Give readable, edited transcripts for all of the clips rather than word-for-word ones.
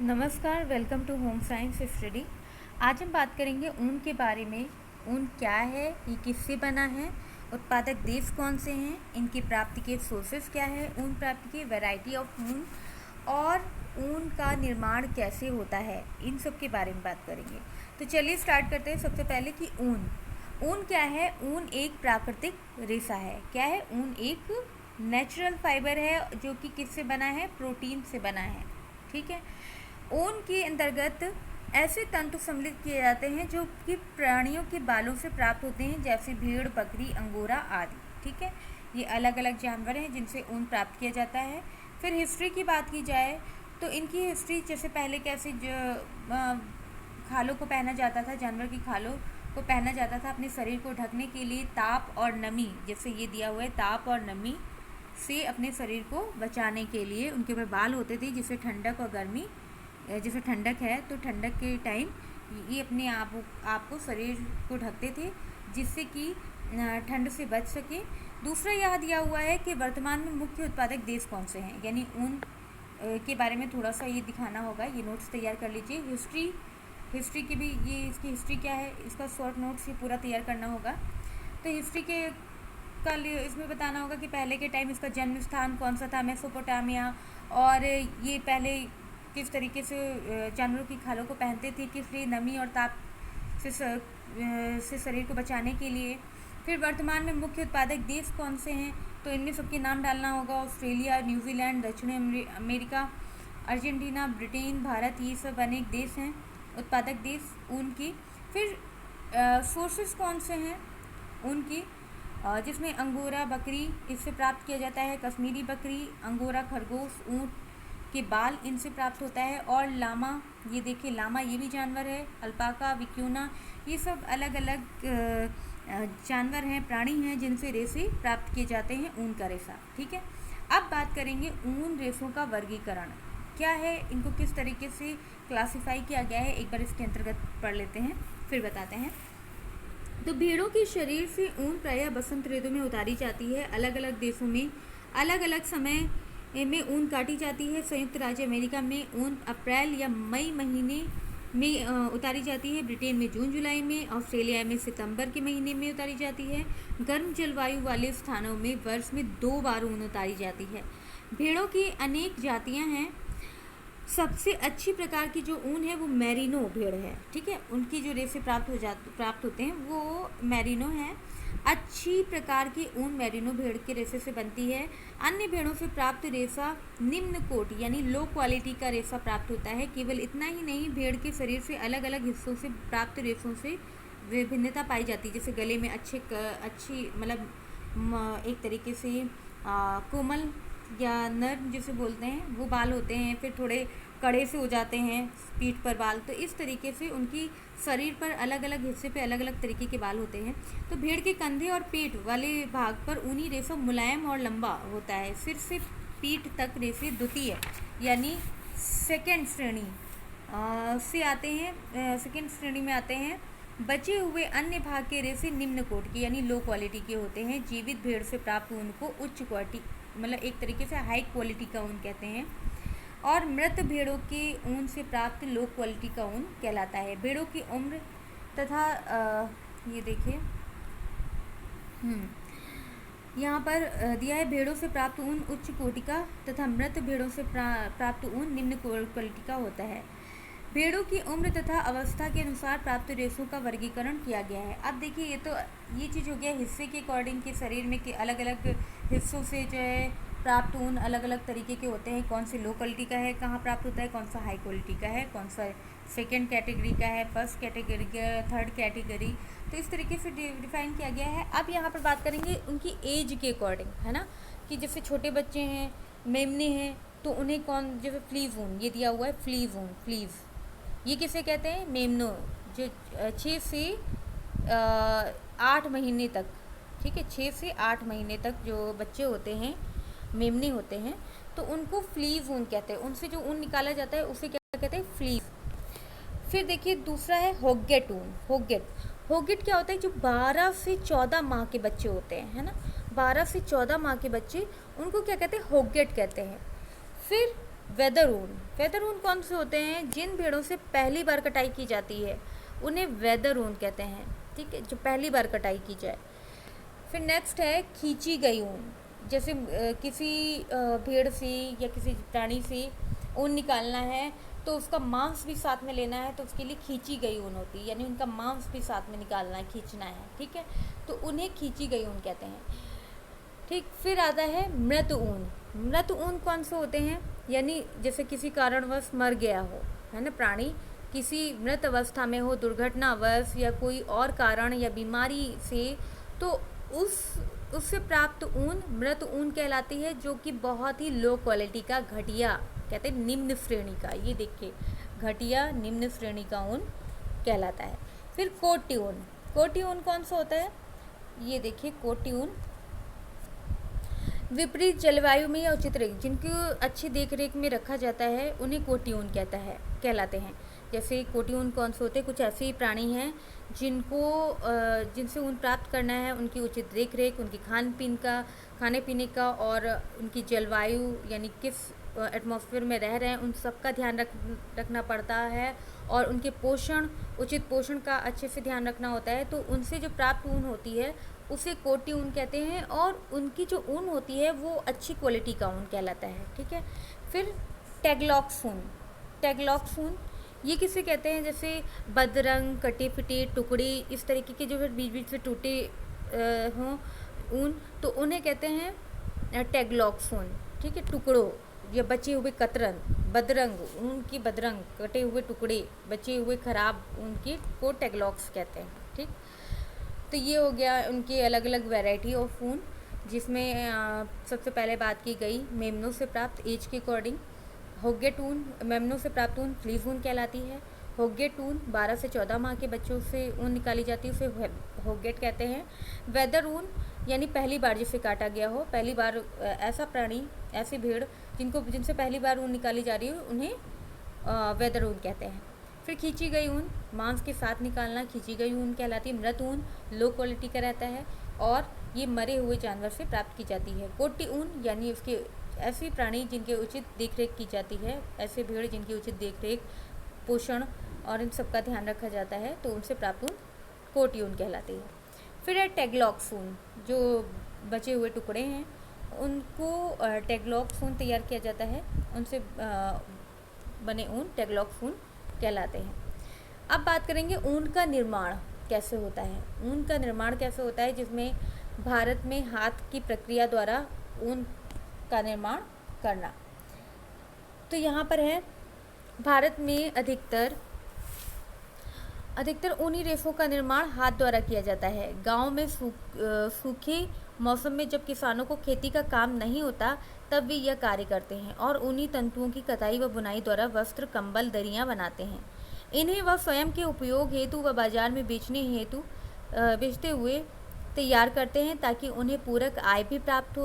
नमस्कार, welcome to home science study. आज हम बात करेंगे ऊन के बारे में। ऊन क्या है, ये किससे बना है, उत्पादक देश कौन से हैं, इनकी प्राप्ति के सोर्सेस क्या है, ऊन प्राप्ति की वैरायटी ऑफ ऊन और ऊन का निर्माण कैसे होता है, इन सब के बारे में बात करेंगे। तो चलिए स्टार्ट करते हैं। सबसे पहले कि ऊन क्या है। ऊन एक प्राकृतिक रेशा है। क्या है? ऊन एक नेचुरल फाइबर है जो कि किससे बना है? प्रोटीन से बना है। ठीक है। ऊन के अंतर्गत ऐसे तंतु सम्मिलित किए जाते हैं जो कि प्राणियों के बालों से प्राप्त होते हैं, जैसे भेड़, बकरी, अंगोरा आदि। ठीक है। ये अलग अलग जानवर हैं जिनसे ऊन प्राप्त किया जाता है। फिर हिस्ट्री की बात की जाए तो इनकी हिस्ट्री, जैसे पहले कैसे खालों को पहना जाता था, जानवर की खालों को पहना जाता था अपने शरीर को ढकने के लिए, ताप और नमी, जैसे ये दिया हुआ है, ताप और नमी से अपने शरीर को बचाने के लिए उनके ऊपर बाल होते थे, जिससे ठंडक और गर्मी, जैसे ठंडक है तो ठंडक के टाइम ये अपने आप को शरीर को ढकते थे, जिससे कि ठंड से बच सके। दूसरा यह दिया हुआ है कि वर्तमान में मुख्य उत्पादक देश कौन से हैं, यानी ऊन के बारे में थोड़ा सा ये दिखाना होगा। ये नोट्स तैयार कर लीजिए। हिस्ट्री की भी, ये इसकी हिस्ट्री क्या है, इसका शॉर्ट नोट्स ये पूरा तैयार करना होगा। तो हिस्ट्री के का इसमें बताना होगा कि पहले के टाइम इसका जन्म स्थान कौन सा था, मेसोपोटामिया, और ये पहले किस तरीके से जानवरों की खालों को पहनते थे, किस लिए, नमी और ताप से शरीर को बचाने के लिए। फिर वर्तमान में मुख्य उत्पादक देश कौन से हैं, तो इनमें सबके नाम डालना होगा। ऑस्ट्रेलिया, न्यूजीलैंड, दक्षिण अमेरिका, अर्जेंटीना, ब्रिटेन, भारत, ये सब अनेक देश हैं उत्पादक देश ऊन की। फिर सोर्सेस कौन से हैं ऊन की, जिसमें अंगोरा बकरी, इससे प्राप्त किया जाता है। कश्मीरी बकरी, अंगोरा खरगोश, ऊँट के बाल, इनसे प्राप्त होता है। और लामा, ये देखिए लामा, ये भी जानवर है। अल्पाका, विक्यूना, ये सब अलग अलग जानवर हैं, प्राणी हैं, जिनसे रेशे प्राप्त किए जाते हैं, ऊन का रेशा। ठीक है। अब बात करेंगे ऊन रेशों का वर्गीकरण क्या है, इनको किस तरीके से क्लासिफाई किया गया है, एक बार इसके अंतर्गत पढ़ लेते हैं, फिर बताते हैं। तो भेड़ों के शरीर से ऊन प्रायः बसंत ऋतु में उतारी जाती है। अलग अलग देशों में अलग अलग समय में ऊन काटी जाती है। संयुक्त राज्य अमेरिका में ऊन अप्रैल या मई महीने में उतारी जाती है। ब्रिटेन में जून जुलाई में, ऑस्ट्रेलिया में सितंबर के महीने में उतारी जाती है। गर्म जलवायु वाले स्थानों में वर्ष में 2 बार ऊन उतारी जाती है। भेड़ों की अनेक जातियां हैं। सबसे अच्छी प्रकार की जो ऊन है वो मैरिनो भेड़ है। ठीक है। उनकी जो रेशे प्राप्त होते हैं वो मैरिनो है। अच्छी प्रकार की ऊन मैरिनो भेड़ के रेशे से बनती है। अन्य भेड़ों से प्राप्त रेशा निम्न कोटि यानी लो क्वालिटी का रेशा प्राप्त होता है। केवल इतना ही नहीं, भेड़ के शरीर से अलग अलग हिस्सों से प्राप्त रेशों से विभिन्नता पाई जाती है। जैसे गले में अच्छी मतलब एक तरीके से कोमल या नर्म जिसे बोलते हैं, वो बाल होते हैं। फिर थोड़े कड़े से हो जाते हैं पीठ पर बाल। तो इस तरीके से उनकी शरीर पर अलग अलग हिस्से पे अलग अलग तरीके के बाल होते हैं। तो भेड़ के कंधे और पेट वाले भाग पर ऊनी रेशा मुलायम और लंबा होता है। सिर से पीठ तक रेशे द्वितीय यानी सेकेंड श्रेणी से आते हैं, सेकेंड श्रेणी में आते हैं। बचे हुए अन्य भाग के रेशे निम्न कोट के यानी लो क्वालिटी के होते हैं। जीवित भेड़ से प्राप्त ऊन को उच्च क्वालिटी, मतलब एक तरीके से हाई क्वालिटी का ऊन कहते हैं, और मृत भेड़ों के ऊन से प्राप्त लो क्वालिटी का ऊन कहलाता है। भेड़ों की उम्र तथा ये देखिए यहाँ पर दिया है, भेड़ों से प्राप्त ऊन उच्च कोटि का तथा मृत भेड़ों से प्राप्त ऊन निम्न क्वालिटी का होता है। भेड़ों की उम्र तथा अवस्था के अनुसार प्राप्त रेशों का वर्गीकरण किया गया है। अब देखिए, ये चीज़ हो गया हिस्से के अकॉर्डिंग कि शरीर में के अलग अलग हिस्सों से जो है प्राप्त ऊन अलग अलग तरीके के होते हैं। कौन से लो क्वालिटी का है, कहाँ प्राप्त होता है, कौन सा हाई क्वालिटी का है, कौन सा सेकेंड कैटेगरी का है, फर्स्ट कैटेगरी का, थर्ड कैटेगरी। तो इस तरीके से डिफाइन किया गया है। अब यहाँ पर बात करेंगे उनकी एज के अकॉर्डिंग, है ना, कि जैसे छोटे बच्चे हैं, मेमने हैं, तो उन्हें कौन, जैसे फ्लीव ऊन ये दिया हुआ है, फ्लीव ऊन, फ्लीव ये किसे कहते हैं? मेमनो, जो 6 से 8 महीने तक, ठीक है, 6 से 8 महीने तक जो बच्चे होते हैं, मेमने होते हैं, तो उनको फ्लीव ऊन कहते हैं। उनसे जो ऊन निकाला जाता है उसे क्या कहते हैं? फ्लीव। फिर देखिए दूसरा है होगेट ऊन। होगेट क्या होता है? जो 12 से 14 माह के बच्चे होते हैं, है ना, 12 से 14 माह के बच्चे, उनको क्या कहते हैं? होगेट कहते हैं। फिर वेदर ऊन, वेदर ऊन कौन से होते हैं? जिन भेड़ों से पहली बार कटाई की जाती है उन्हें वेदर ऊन कहते हैं, ठीक है, जो पहली बार कटाई की जाए। फिर नेक्स्ट है खींची गई ऊन। जैसे किसी भेड़ से या किसी प्राणी से ऊन निकालना है तो उसका मांस भी साथ में लेना है, तो उसके लिए खींची गई ऊन होती है, यानी उनका मांस भी साथ में निकालना है, खींचना है, ठीक है, तो उन्हें खींची गई ऊन कहते हैं। ठीक, फिर आता है मृत ऊन। मृत ऊन कौन से होते हैं? यानी जैसे किसी कारणवश मर गया हो, है ना, प्राणी किसी मृत अवस्था में हो, दुर्घटनावश या कोई और कारण या बीमारी से, तो उससे प्राप्त ऊन मृत ऊन कहलाती है, जो कि बहुत ही लो क्वालिटी का, घटिया, कहते हैं निम्न श्रेणी का, ये देखिए घटिया निम्न श्रेणी का ऊन कहलाता है। फिर कोटी ऊन। कोटी ऊन कौन सा होता है? ये देखिए कोटी ऊन विपरीत जलवायु में या उचित रेख, जिनको अच्छी देख रेख में रखा जाता है उन्हें कोटी ऊन कहलाते हैं। जैसे कोटी ऊन कौन से होते हैं? कुछ ऐसे ही प्राणी हैं जिनसे ऊन प्राप्त करना है, उनकी उचित देख रेख, उनकी खाने पीने का और उनकी जलवायु यानी किस एटमॉस्फेयर में रह रहे हैं उन सब का ध्यान रखना पड़ता है, और उनके उचित पोषण का अच्छे से ध्यान रखना होता है। तो उनसे जो प्राप्त ऊन होती है उसे कोटी ऊन कहते हैं, और उनकी जो ऊन होती है वो अच्छी क्वालिटी का ऊन कहलाता है, ठीक है। फिर टैगलॉक्स ऊन। टैगलॉक्स ऊन ये किसे कहते हैं? जैसे बदरंग, कटे फिटे टुकड़े, इस तरीके के जो बीच बीच से टूटे हों ऊन, तो उन्हें कहते हैं टैगलॉक्स ऊन, ठीक है। टुकड़ों या बचे हुए कतरन, बदरंग ऊन की, बदरंग कटे हुए टुकड़े, बचे हुए खराब ऊन की को टैगलॉक्स कहते हैं, ठीक। तो ये हो गया उनकी अलग अलग वैरायटी ऑफ ऊन, जिसमें सबसे पहले बात की गई मेमनों से प्राप्त एज के अकॉर्डिंग। होगेट ऊन, मेमनों से प्राप्त ऊन फ्लीज ऊन कहलाती है। होगेट ऊन 12 से 14 माह के बच्चों से ऊन निकाली जाती है, उसे होगेट कहते हैं। वेदर ऊन यानी पहली बार जिसे काटा गया हो, पहली बार ऐसा प्राणी, ऐसी भेड़ जिनसे पहली बार ऊन निकाली जा रही हो, उन्हें वेदर ऊन कहते हैं। फिर खींची गई ऊन, मांस के साथ निकालना खींची गई ऊन कहलाती है। मृत ऊन लो क्वालिटी का रहता है और ये मरे हुए जानवर से प्राप्त की जाती है। कोटी ऊन यानी उसके ऐसे प्राणी जिनके उचित देखरेख की जाती है, ऐसे भेड़ जिनकी उचित देखरेख, पोषण और इन सब का ध्यान रखा जाता है, तो उनसे प्राप्त ऊन कोटी ऊन कहलाती है। फिर है टैगलॉक्स ऊन, जो बचे हुए टुकड़े हैं उनको टैगलॉक्स ऊन तैयार किया जाता है, उनसे बने ऊन टैगलॉक्स ऊन कहलाते हैं। अब बात करेंगे ऊन का निर्माण कैसे होता है। ऊन का निर्माण कैसे होता है, जिसमें भारत में हाथ की प्रक्रिया द्वारा ऊन का निर्माण करना। तो यहाँ पर है, भारत में अधिकतर ऊनी रेशों का निर्माण हाथ द्वारा किया जाता है। गांव में सूखे मौसम में जब किसानों को खेती का काम नहीं होता तब वे यह कार्य करते हैं और ऊनी तंतुओं की कताई व बुनाई द्वारा वस्त्र, कंबल, दरियाँ बनाते हैं। इन्हें वह स्वयं के उपयोग हेतु व बाजार में बेचते हुए तैयार करते हैं, ताकि उन्हें पूरक आय भी प्राप्त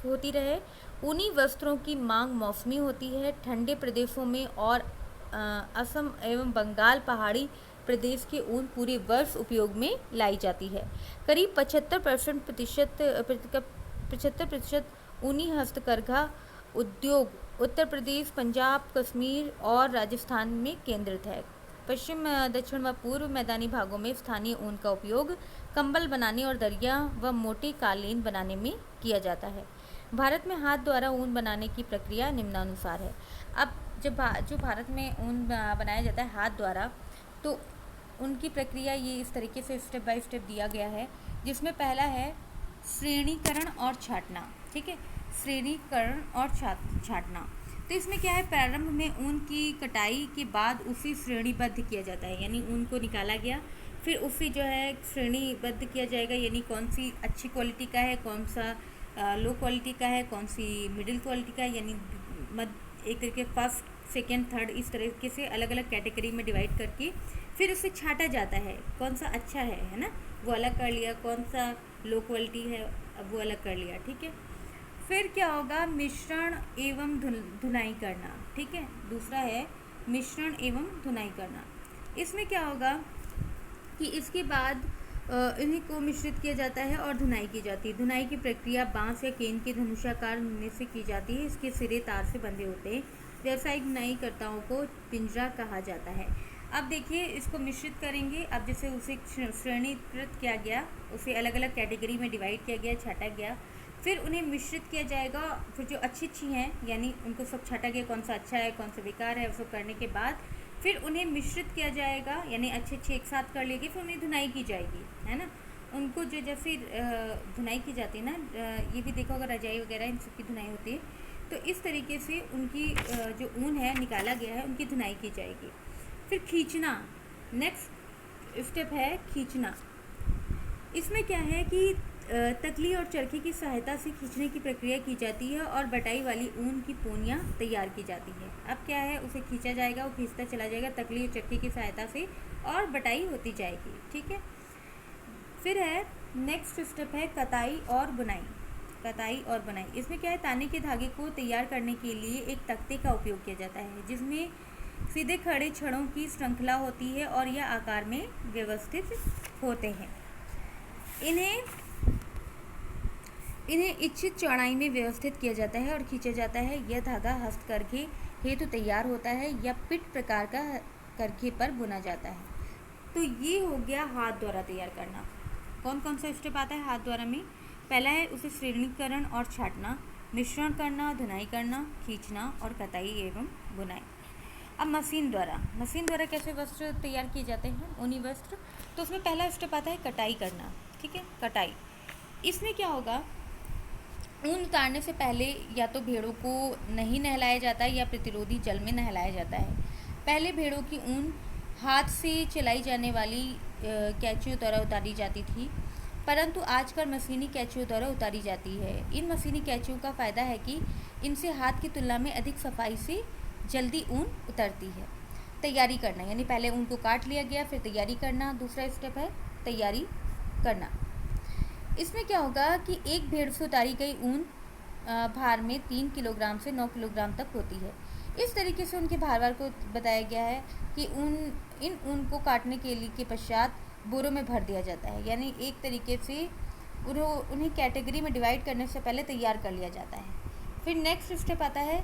होती रहे। ऊनी वस्त्रों की मांग मौसमी होती है। ठंडे प्रदेशों में और असम एवं बंगाल पहाड़ी प्रदेश के ऊन पूरे वर्ष उपयोग में लाई जाती है। करीब 75% ऊनी हस्तकरघा उद्योग उत्तर प्रदेश, पंजाब, कश्मीर और राजस्थान में केंद्रित है। पश्चिम, दक्षिण व पूर्व मैदानी भागों में स्थानीय ऊन का उपयोग कंबल बनाने और दरिया व मोटे कालीन बनाने में किया जाता है। भारत में हाथ द्वारा ऊन बनाने की प्रक्रिया निम्नानुसार है। अब जो भारत में ऊन बनाया जाता है हाथ द्वारा, तो उनकी प्रक्रिया ये इस तरीके से स्टेप बाय स्टेप दिया गया है, जिसमें पहला है श्रेणीकरण और छाटना, ठीक है, श्रेणीकरण और छाटना। तो इसमें क्या है, प्रारंभ में ऊन की कटाई के बाद उसे श्रेणीबद्ध किया जाता है, यानी ऊन को निकाला गया, फिर उसे जो है श्रेणीबद्ध किया जाएगा, यानी कौन सी अच्छी क्वालिटी का है, कौन सा लो क्वालिटी का है, कौन सी मिडिल क्वालिटी का है, यानी एक तरीके फर्स्ट, सेकेंड, थर्ड, इस तरीके से अलग अलग कैटेगरी में डिवाइड करके फिर उसे छाटा जाता है, कौन सा अच्छा है ना, वो अलग कर लिया, कौन सा लो क्वालिटी है अब वो अलग कर लिया, ठीक है। फिर क्या होगा, मिश्रण एवं धुनाई करना, ठीक है, दूसरा है मिश्रण एवं धुनाई करना। इसमें क्या होगा कि इसके बाद इन्हीं को मिश्रित किया जाता है और धुनाई की जाती है। धुनाई की प्रक्रिया बांस या केन के धनुषाकार होने से की जाती है। इसके सिरे तार से बंधे होते हैं। व्यावसायिक बुनाईकर्ताओं को पिंजरा कहा जाता है। अब देखिए, इसको मिश्रित करेंगे। अब जैसे उसे श्रेणीकृत किया गया, उसे अलग अलग कैटेगरी में डिवाइड किया गया, छाटा गया, फिर उन्हें मिश्रित किया जाएगा। फिर जो अच्छी हैं यानी उनको सब छाटा गया, कौन सा अच्छा है कौन सा बेकार है, वो करने के बाद फिर उन्हें मिश्रित किया जाएगा, यानी अच्छे एक साथ कर लेंगे, फिर उन्हें धुनाई की जाएगी, है ना। उनको जो जैसे धुनाई की जाती है ना, ये भी देखो अगर रजाई वगैरह इन सब की धुनाई होती है, तो इस तरीके से उनकी जो ऊन है निकाला गया है उनकी धुनाई की जाएगी। फिर खींचना, नेक्स्ट स्टेप है खींचना। इसमें क्या है कि तकली और चरखे की सहायता से खींचने की प्रक्रिया की जाती है और बटाई वाली ऊन की पोनियाँ तैयार की जाती है। अब क्या है, उसे खींचा जाएगा, वो खींचता चला जाएगा तकली और चरखे की सहायता से और बटाई होती जाएगी, ठीक है। फिर है नेक्स्ट स्टेप है कताई और बुनाई। कताई और बुनाई, इसमें क्या है, ताने के धागे को तैयार करने के लिए एक तख्ते का उपयोग किया जाता है जिसमें सीधे खड़े छड़ों की श्रृंखला होती है और यह आकार में व्यवस्थित होते हैं। इन्हें इच्छित चौड़ाई में व्यवस्थित किया जाता है और खींचा जाता है। यह धागा हस्तकरघे हेतु तैयार होता है या पिट प्रकार का करघे पर बुना जाता है। तो ये हो गया हाथ द्वारा तैयार करना। कौन कौन सा स्टेप आता है हाथ द्वारा में? पहला है उसे श्रेणीकरण और छाटना, मिश्रण करना, धुनाई करना, खींचना और कताई एवं बुनाई। अब मशीन द्वारा कैसे वस्त्र तैयार किए जाते हैं, ऊनी वस्त्र। तो उसमें पहला स्टेप आता है कटाई करना, ठीक है। कटाई, इसमें क्या होगा, ऊन उतारने से पहले या तो भेड़ों को नहीं नहलाया जाता है या प्रतिरोधी जल में नहलाया जाता है। पहले भेड़ों की ऊन हाथ से चलाई जाने वाली कैंचियों द्वारा उतारी जाती थी, परंतु आजकल मशीनी कैंचियों द्वारा उतारी जाती है। इन मशीनी कैंचियों का फ़ायदा है कि इनसे हाथ की तुलना में अधिक सफाई से जल्दी ऊन उतरती है। तैयारी करना, यानी पहले ऊन को काट लिया गया, फिर तैयारी करना, दूसरा स्टेप है तैयारी करना। इसमें क्या होगा कि एक भेड़ से उतारी गई ऊन भार में 3 किलोग्राम से 9 किलोग्राम तक होती है। इस तरीके से उनके भार को बताया गया है कि इन ऊन को काटने के पश्चात बोरों में भर दिया जाता है, यानी एक तरीके से उन्हें कैटेगरी में डिवाइड करने से पहले तैयार कर लिया जाता है। फिर नेक्स्ट स्टेप आता है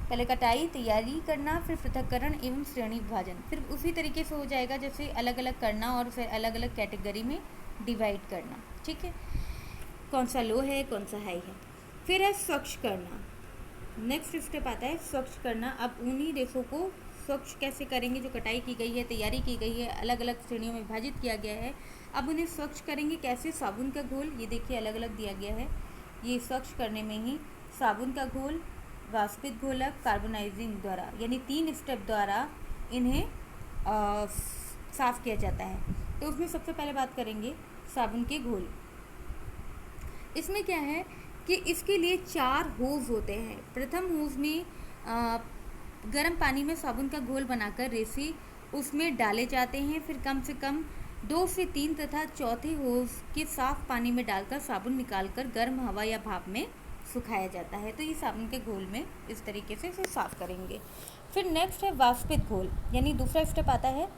पहले कटाई, तैयारी करना, फिर पृथक्करण एवं श्रेणी विभाजन। फिर उसी तरीके से हो जाएगा जैसे अलग अलग करना और फिर अलग अलग कैटेगरी में डिवाइड करना, ठीक है, कौन सा लो है कौन सा हाई है। फिर है स्वच्छ करना, नेक्स्ट स्टेप आता है स्वच्छ करना। अब ऊनी रेशों को स्वच्छ कैसे करेंगे, जो कटाई की गई है, तैयारी की गई है, अलग अलग श्रेणियों में विभाजित किया गया है। अब उन्हें स्वच्छ करेंगे कैसे, साबुन का घोल, ये देखिए अलग अलग दिया गया है। ये स्वच्छ करने में ही साबुन का घोल, वाष्पित घोलक, कार्बोनाइजिंग द्वारा, यानी 3 स्टेप द्वारा इन्हें साफ़ किया जाता है। तो उसमें सबसे पहले बात करेंगे साबुन के घोल। इसमें क्या है कि इसके लिए 4 होज होते हैं। प्रथम होज में गर्म पानी में साबुन का घोल बनाकर रेसे उसमें डाले जाते हैं। फिर कम से कम 2 से 3 तथा चौथे होज के साफ पानी में डालकर साबुन निकालकर गर्म हवा या भाप में सुखाया जाता है। तो ये साबुन के घोल में इस तरीके से इसे साफ़ करेंगे। फिर नेक्स्ट है वाष्पित घोल, यानी दूसरा स्टेप आता है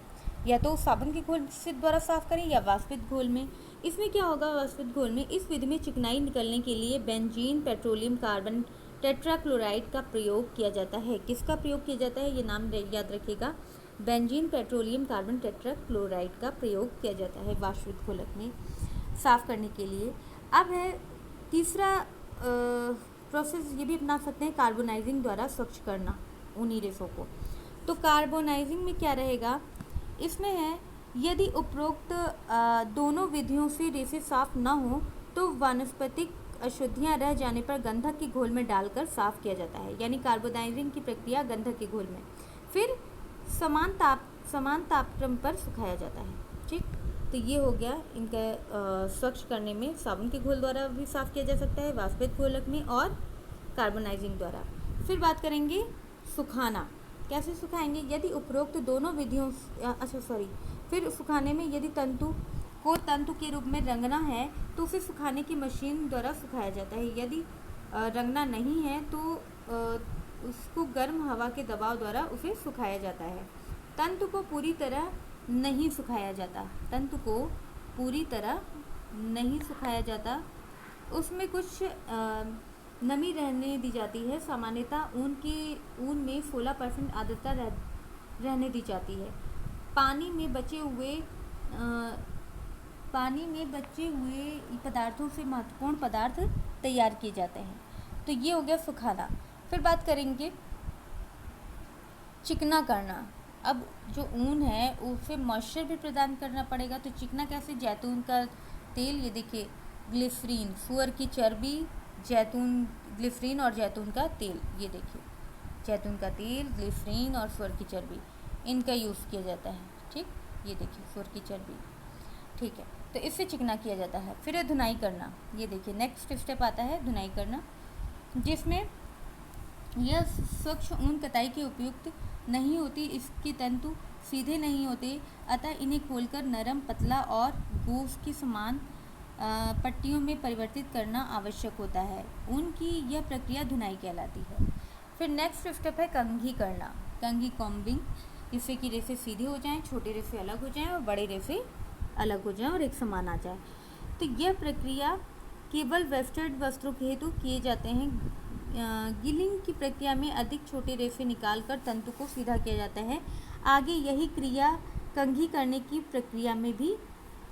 या तो साबुन के घोल से द्वारा साफ़ करें या वाष्पित घोल में। इसमें क्या होगा, वाष्पित घोल में इस विधि में चिकनाई निकलने के लिए बेंजीन पेट्रोलियम कार्बन टेट्राक्लोराइड का प्रयोग किया जाता है। किसका प्रयोग किया जाता है, ये नाम याद रखिएगा, बेंजीन पेट्रोलियम कार्बन टेट्राक्लोराइड का प्रयोग किया जाता है वाष्पित घोलक में साफ़ करने के लिए। अब है तीसरा प्रोसेस, ये भी अपना सकते हैं, कार्बोनाइजिंग द्वारा स्वच्छ करना ऊनी रेशों को। तो कार्बोनाइजिंग में क्या रहेगा, इसमें है यदि उपरोक्त दोनों विधियों से रेसे साफ न हो तो वनस्पतिक अशुद्धियां रह जाने पर गंधक के घोल में डालकर साफ़ किया जाता है, यानी कार्बोनाइजिंग की प्रक्रिया गंधक के घोल में। फिर समान तापक्रम पर सुखाया जाता है, ठीक। तो ये हो गया इनका स्वच्छ करने में। साबुन के घोल द्वारा भी साफ़ किया जा सकता है, वाष्पित घोलक में और कार्बोनाइजिंग द्वारा। फिर बात करेंगे सुखाना, कैसे सुखाएंगे, यदि उपरोक्त दोनों विधियों फिर सुखाने में यदि तंतु के रूप में रंगना है तो उसे सुखाने की मशीन द्वारा सुखाया जाता है। यदि रंगना नहीं है तो उसको गर्म हवा के दबाव द्वारा उसे सुखाया जाता है। तंतु को पूरी तरह नहीं सुखाया जाता, तंतु को पूरी तरह नहीं सुखाया जाता, उसमें कुछ नमी रहने दी जाती है। सामान्यतः ऊन में 16% आर्द्रता रहने दी जाती है। पानी में बचे हुए पदार्थों से महत्वपूर्ण पदार्थ तैयार किए जाते हैं। तो ये हो गया सुखाना। फिर बात करेंगे चिकना करना। अब जो ऊन है उसे मॉइस्चर भी प्रदान करना पड़ेगा, तो चिकना कैसे? जैतून का तेल, ये देखिए, ग्लिसरीन, सुअर की चर्बी, ग्लिसरीन और जैतून का तेल, ये देखिए, जैतून का तेल, ग्लिसरीन और सुअर की चर्बी, इनका यूज़ किया जाता है। ठीक, ये देखिए सुअर की चर्बी, ठीक है। तो इससे चिकना किया जाता है। फिर है धुनाई करना। ये देखिए नेक्स्ट स्टेप आता है धुनाई करना, जिसमें यह स्वच्छ ऊन कताई के उपयुक्त नहीं होती। इसके तंतु सीधे नहीं होते, अतः इन्हें खोलकर नरम, पतला और गोश्त की समान पट्टियों में परिवर्तित करना आवश्यक होता है। ऊन की यह प्रक्रिया धुनाई कहलाती है। फिर नेक्स्ट स्टेप है कंघी करना, कंघी कॉम्बिंग, जिससे कि रेसे सीधे हो जाएं, छोटे रेसे अलग हो जाएं और बड़े रेसे अलग हो जाएं और एक समान आ जाए। तो यह प्रक्रिया केवल वेस्टर्ड वस्त्रों के हेतु किए जाते हैं। गिलिंग की प्रक्रिया में अधिक छोटे रेसे निकालकर तंतु को सीधा किया जाता है। आगे यही क्रिया कंघी करने की प्रक्रिया में भी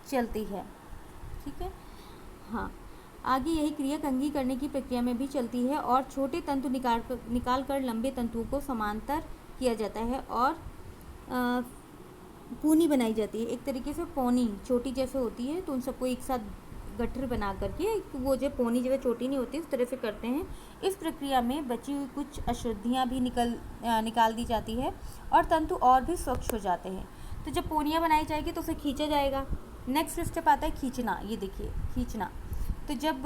चलती है। ठीक है, हाँ, आगे यही क्रिया कंघी करने की प्रक्रिया में भी चलती है और छोटे तंतु निकाल कर लंबे तंतुओं को समांतर किया जाता है और पूनी बनाई जाती है। एक तरीके से पौनी चोटी जैसे होती है, तो उन सबको एक साथ गट्ठर बना करके वो जो पौनी जैसे चोटी नहीं होती उस तरह से करते हैं। इस प्रक्रिया में बची हुई कुछ अशुद्धियाँ भी निकाल दी जाती है और तंतु और भी स्वच्छ हो जाते हैं। तो जब पोनियाँ बनाई जाएगी तो उसे खींचा जाएगा। नेक्स्ट स्टेप आता है खींचना। ये देखिए खींचना, तो जब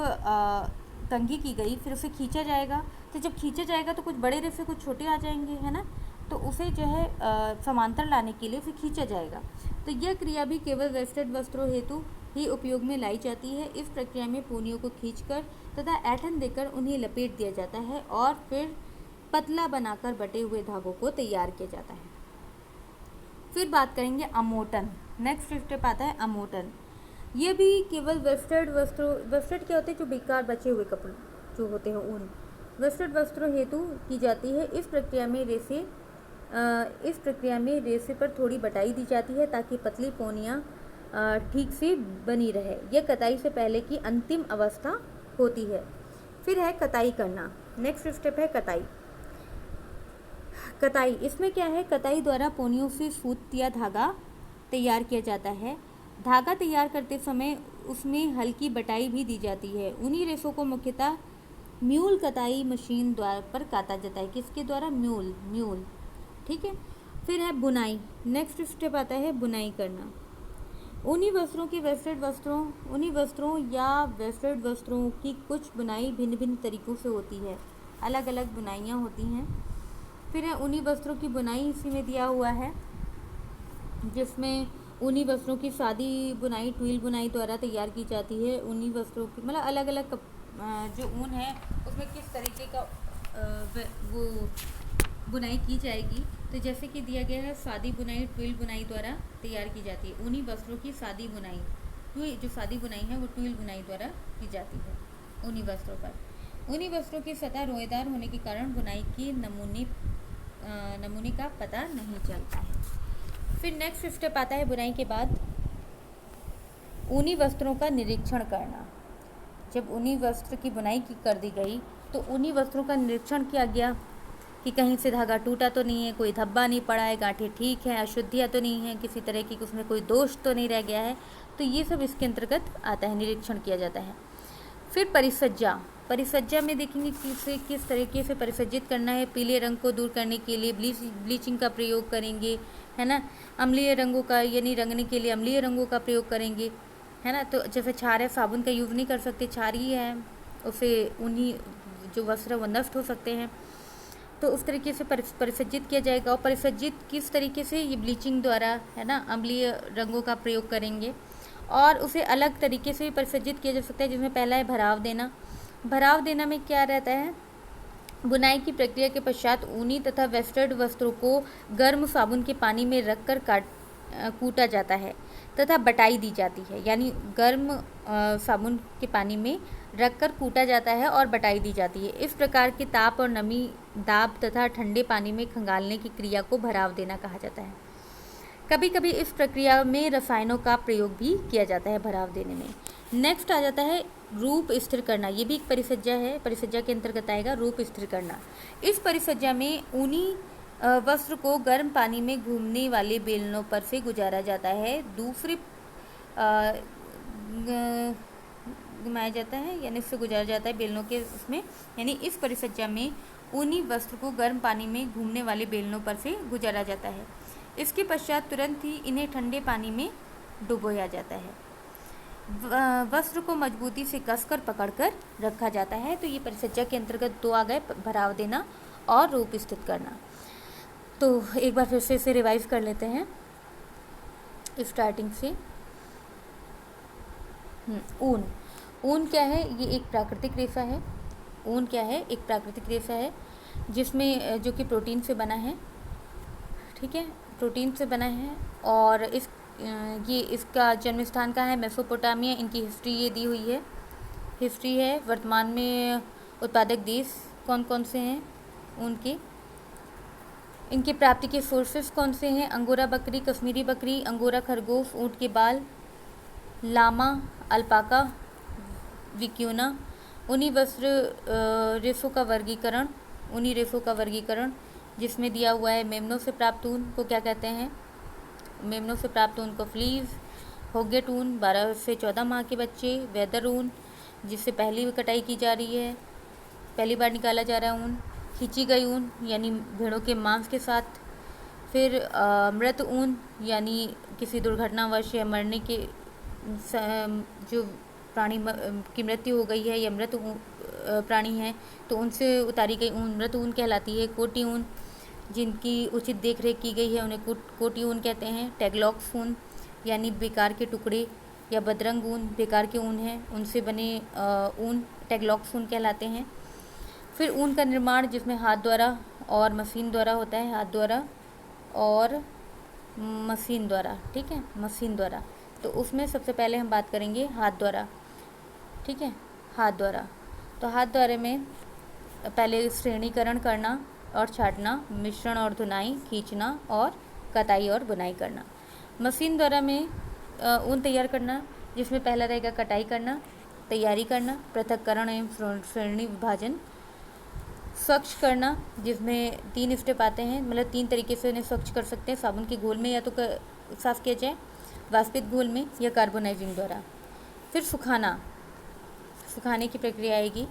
कंघी की गई फिर उसे खींचा जाएगा। तो जब खींचा जाएगा तो कुछ बड़े रेसे कुछ छोटे आ जाएंगे, है ना, तो उसे जो है समांतर लाने के लिए उसे खींचा जाएगा। तो यह क्रिया भी केवल वेस्टर्ड वस्त्रों हेतु ही उपयोग में लाई जाती है। इस प्रक्रिया में पोनियों को खींचकर तथा ऐंठन देकर उन्हें लपेट दिया जाता है और फिर पतला बनाकर बटे हुए धागों को तैयार किया जाता है। फिर बात करेंगे अमोटन। नेक्स्ट स्टेप आता है अमोटन। ये भी केवल वेस्टर्ड क्या होते हैं, जो बेकार बचे हुए कपड़े जो होते हैं ऊन, वेस्टर्ड वस्त्रों हेतु की जाती है। इस प्रक्रिया में रेसे पर थोड़ी बटाई दी जाती है ताकि पतली पोनियाँ ठीक से बनी रहे। यह कताई से पहले की अंतिम अवस्था होती है। फिर है कताई करना। नेक्स्ट स्टेप है कताई। कताई, इसमें क्या है, कताई द्वारा पोनियों से सूत या धागा तैयार किया जाता है। धागा तैयार करते समय उसमें हल्की बटाई भी दी जाती है। उन्हीं रेसों को मुख्यतः म्यूल कताई मशीन द्वारा पर काटा जाता है। किसके द्वारा? म्यूल। ठीक है। फिर है बुनाई। नेक्स्ट स्टेप आता है बुनाई करना। उन्हीं वस्त्रों या वेस्टर्ड वस्त्रों की कुछ बुनाई भिन्न भिन्न तरीक़ों से होती है, अलग अलग बुनाइयाँ होती हैं। फिर है ऊनी वस्त्रों की बुनाई, इसी में दिया हुआ है, जिसमें ऊनी वस्त्रों की सादी बुनाई ट्विल बुनाई द्वारा तैयार की जाती है। ऊनी वस्त्रों की मतलब अलग अलग जो ऊन है उसमें किस तरीके का वो बुनाई की जाएगी। तो जैसे कि दिया गया है, सादी बुनाई ट्विल बुनाई द्वारा तैयार की जाती है। ऊनी वस्त्रों की सादी बुनाई, जो सादी बुनाई है वो ट्विल बुनाई द्वारा की जाती है ऊनी वस्त्रों पर। ऊनी वस्त्रों की सतह रोएदार होने के कारण बुनाई की नमूने का पता नहीं चलता है। फिर नेक्स्ट स्टेप आता है बुनाई के बाद ऊनी वस्त्रों का निरीक्षण करना। जब ऊनी वस्त्र की बुनाई कर दी गई तो ऊनी वस्त्रों का निरीक्षण किया गया कि कहीं से धागा टूटा तो नहीं है, कोई धब्बा नहीं पड़ा है, गांठें ठीक हैं, अशुद्धियाँ तो नहीं है, किसी तरह की उसमें कोई दोष तो नहीं रह गया है। तो ये सब इसके अंतर्गत आता है, निरीक्षण किया जाता है। फिर परिसज्जा में देखेंगे किस तरीके से परिसज्जित करना है। पीले रंग को दूर करने के लिए ब्लीचिंग का प्रयोग करेंगे, है ना। अम्लीय रंगों का यानी रंगने के लिए अम्लीय रंगों का प्रयोग करेंगे, है ना। तो जैसे छार है, साबुन का यूज़ नहीं कर सकते, छार ही है, उसे उन्हीं जो वस्त्र वो नष्ट हो सकते हैं। तो उस तरीके से परिसज्जित किया जाएगा। और परिसज्जित किस तरीके से, ये ब्लीचिंग द्वारा, है ना, अम्लीय रंगों का प्रयोग करेंगे। और उसे अलग तरीके से परिसज्जित किया जा सकता है, जिसमें पहला है भराव देना। भराव देना में क्या रहता है, बुनाई की प्रक्रिया के पश्चात ऊनी तथा वेस्टर्ड वस्त्रों को गर्म साबुन के पानी में रखकर कूटा जाता है। तथा बटाई दी जाती है, यानी गर्म साबुन के पानी में रखकर कूटा जाता है और बटाई दी जाती है। इस प्रकार के ताप और नमी दाब तथा ठंडे पानी में खंगालने की क्रिया को भराव देना कहा जाता है। कभी कभी इस प्रक्रिया में रसायनों का प्रयोग भी किया जाता है भराव देने में। नेक्स्ट आ जाता है रूप स्थिर करना। ये भी एक परिसज्जा है, परिसज्जा के अंतर्गत आएगा रूप स्थिर करना। इस परिसज्जा में ऊनी वस्त्र को गर्म पानी में घूमने वाले बेलनों पर से गुजारा जाता है, दूसरे घुमाया जाता है, यानी इससे गुजारा जाता है बेलनों के उसमें, यानी इस परिसज्जा में ऊनी वस्त्र को गर्म पानी में घूमने वाले बेलनों पर से गुजारा जाता है। इसके पश्चात तुरंत ही इन्हें ठंडे पानी में डुबोया जाता है। वस्त्र को मजबूती से कसकर पकड़कर रखा जाता है। तो ये परिसज्जा के अंतर्गत दो आ गए, भराव देना और रूप स्थित करना। तो एक बार फिर से इसे रिवाइज कर लेते हैं स्टार्टिंग से। ऊन, ऊन क्या है? ये एक प्राकृतिक रेशा है। ऊन क्या है? एक प्राकृतिक रेशा है जिसमें जो कि प्रोटीन से बना है, ठीक है, प्रोटीन से बना है। और ये इसका जन्म स्थान कहाँ है? मेसोपोटामिया। इनकी हिस्ट्री ये दी हुई है, हिस्ट्री है। वर्तमान में उत्पादक देश कौन कौन से हैं उनके, इनकी प्राप्ति के सोर्सेस कौन से हैं? अंगोरा बकरी, कश्मीरी बकरी, अंगोरा खरगोश, ऊँट के बाल, लामा, अल्पाका, विक्यूना। ऊनी वस्त्र रेशों का वर्गीकरण, ऊनी रेशों का वर्गीकरण जिसमें दिया हुआ है मेमनों से प्राप्त ऊन को क्या कहते हैं? मेमनों से प्राप्त ऊन को फ्लीज। होगेट ऊन 12 से 14 माह के बच्चे। वेदर ऊन जिससे पहली कटाई की जा रही है, पहली बार निकाला जा रहा है ऊन। खींची गई ऊन यानी भेड़ों के मांस के साथ। फिर मृत ऊन यानी किसी दुर्घटनावश या मरने के जो प्राणी की मृत्यु हो गई है या मृत प्राणी है तो उनसे उतारी गई ऊन मृत ऊन कहलाती है। कोटी ऊन जिनकी उचित देखरेख की गई है उन्हें कोटी ऊन कहते हैं। टैगलॉक्स ऊन यानी बेकार के टुकड़े या बदरंग ऊन बेकार के ऊन हैं, उनसे बने ऊन टैगलॉक्स ऊन कहलाते हैं। फिर ऊन का निर्माण जिसमें हाथ द्वारा और मशीन द्वारा होता है, हाथ द्वारा और मशीन द्वारा, ठीक है, मशीन द्वारा। तो उसमें सबसे पहले हम बात करेंगे हाथ द्वारा, ठीक है, हाथ द्वारा। तो हाथ द्वारा में पहले श्रेणीकरण करना और छाटना, मिश्रण और धुनाई, खींचना और कताई और बुनाई करना। मशीन द्वारा में ऊन तैयार करना जिसमें पहला रहेगा कटाई करना, तैयारी करना, पृथक्करण एवं श्रेणी विभाजन। स्वच्छ करना जिसमें 3 स्टेप आते हैं, मतलब 3 तरीके से उन्हें स्वच्छ कर सकते हैं, साबुन के घोल में या तो साफ़ किया जाए, वाष्पित घोल में या कार्बोनाइजिंग द्वारा। फिर सुखाना, सुखाने की प्रक्रिया आएगी।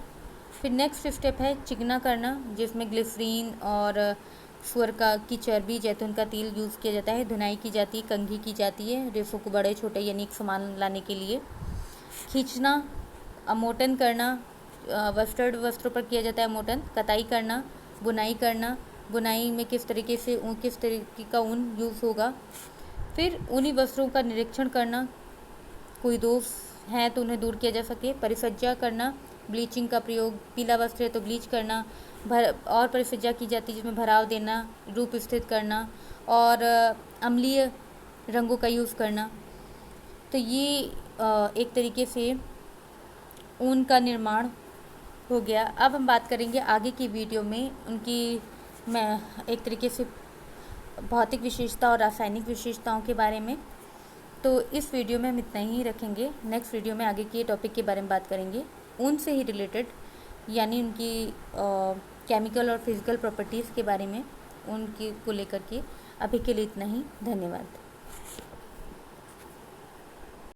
फिर नेक्स्ट स्टेप है चिकना करना जिसमें ग्लिसरीन और सुअर की चर्बी, जैतून का तेल यूज़ किया जाता है। धुनाई की जाती है, कंघी की जाती है रेशों को बड़े छोटे यानी एक समान लाने के लिए। खींचना, अमोटन करना, वस्त्रों पर किया जाता है अमोटन। कताई करना, बुनाई करना, बुनाई में किस तरीके का ऊन यूज़ होगा। फिर ऊनी वस्त्रों का निरीक्षण करना, कोई दोष है तो उन्हें दूर किया जा सके। परिसज्जा करना, ब्लीचिंग का प्रयोग, पीला वस्त्र है तो ब्लीच करना। और परिसज्जा की जाती है जिसमें भराव देना, रूप स्थित करना और अम्लीय रंगों का यूज़ करना। तो ये एक तरीके से ऊन का निर्माण हो गया। अब हम बात करेंगे आगे की वीडियो में उनकी एक तरीके से भौतिक विशेषता और रासायनिक विशेषताओं के बारे में। तो इस वीडियो में हम इतना ही रखेंगे। नेक्स्ट वीडियो में आगे के टॉपिक के बारे में बात करेंगे, ऊन से ही रिलेटेड, यानी उनकी केमिकल और फिजिकल प्रॉपर्टीज़ के बारे में, उनकी को लेकर के। अभी के लिए इतना ही, धन्यवाद।